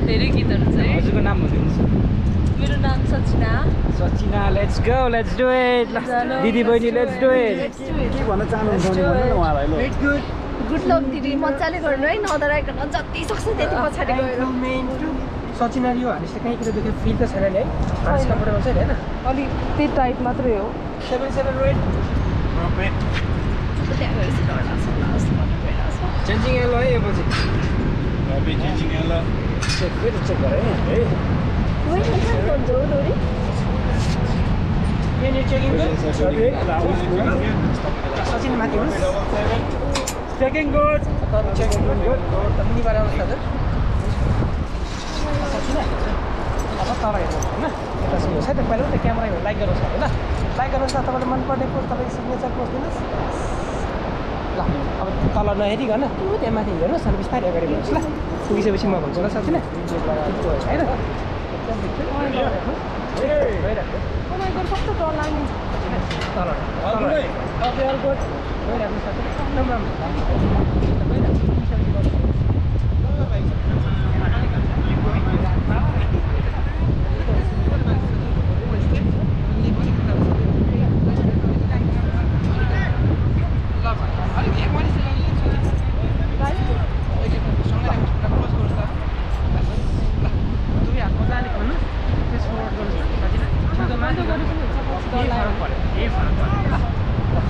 धेरै गीतहरु छ है हजुरको नाम भन्नुहुन्छ मेरो नाम Sachina Sachina let's go let's do it दिदी बहिनी लेट्स डु इट के भन्न चाहनुहुन्छ भने भन्नु न उहाँलाई ल गुड लक दिदी मजाले गर्नु है नडराइकन जति सक्छ त्यति पछाडी गएर सचिना यो हानिस त कहीँ देख्यो फिल त छैन नि है हानिस कम्फर्टेबल छ हैन अलि त्यही टाइट मात्रै हो 77 रेड चेन्जिङ एलो है पछि अबे चेन्जिङ एलो चेक गरे है वही हुन्छ भन्जो दोरी यहाँ चेकिङ गर्नु सचिन माथि हुनु चेकिङ गुड चेकिङ गुड तमनी बारे अवस्था छ सचिन अब तर हेर्नु हैन यता सुन्नु है त पहिला त क्यामेरा लाइक गर्नुस् हैन लाइक गर्नुस् त तपाईले मन पर्नेको तपाई सिग्नेचर पोस्ट दिनुस् ल अब तल नहेरिकन त्यहाँ माथि हेर्नुस् अनि बिस्तारै अगाडि बढ्नुस् ल पुगिसकेपछि म भन्छु ल सचिन हैन कस्तो डर लाग्ने तल गइराख्नु सचिन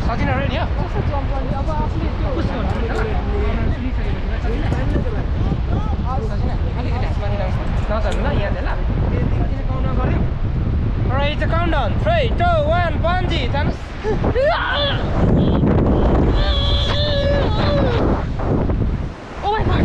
सचिन रेडी हो कस्तो जम्प गर्ने अब आफूले त्यो अलिकति हात माथि नचल्नु ल यहाँ ल सचिन काउन्ट गर्यो Alright, it's a countdown. 3, 2, 1, Bunjee. Jaनुहोस् Oh my god.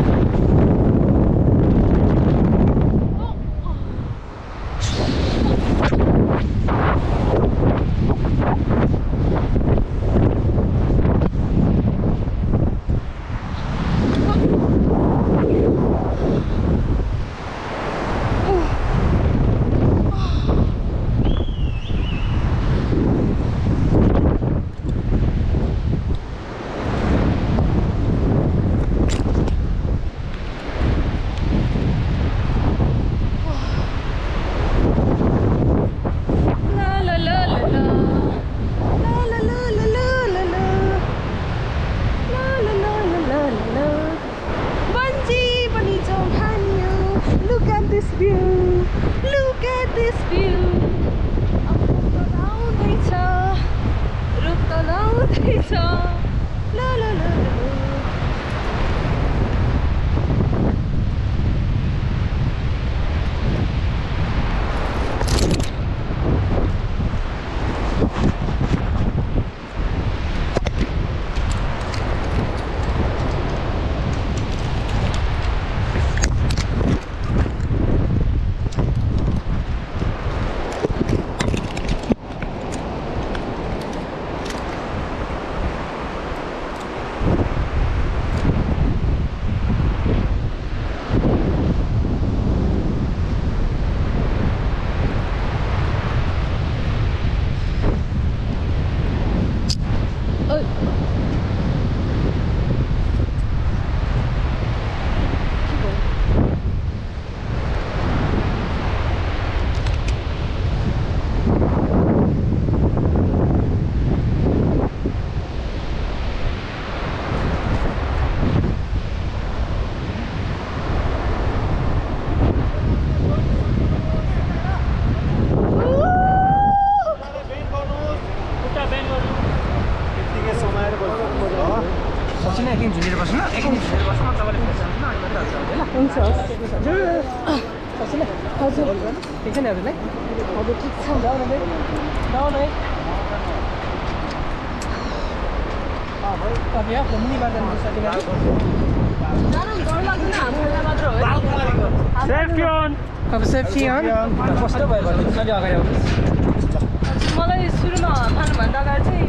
Look at this view. रुख तलाउँदैछ ला ला ला एकछिन झुलेर बस्नु न एकछिन झुलेर बस्नु न तपाईले फेरि जानु न अनि मात्र हाल्छ ल हुन्छ सचिन हजुर ठिक छ नि हजुरलाई हजुर ठिक छ जाऊ न है भाइ तपाईँ आफ्नो मुनिबाट जानु सकिन सेफ्टी अन अब सेफ्टी अन कस्तो भयो भने अलि अगाडि आउनुहोस् मलाई सुरुमा भन्नुभन्दा अगाडि चाहिँ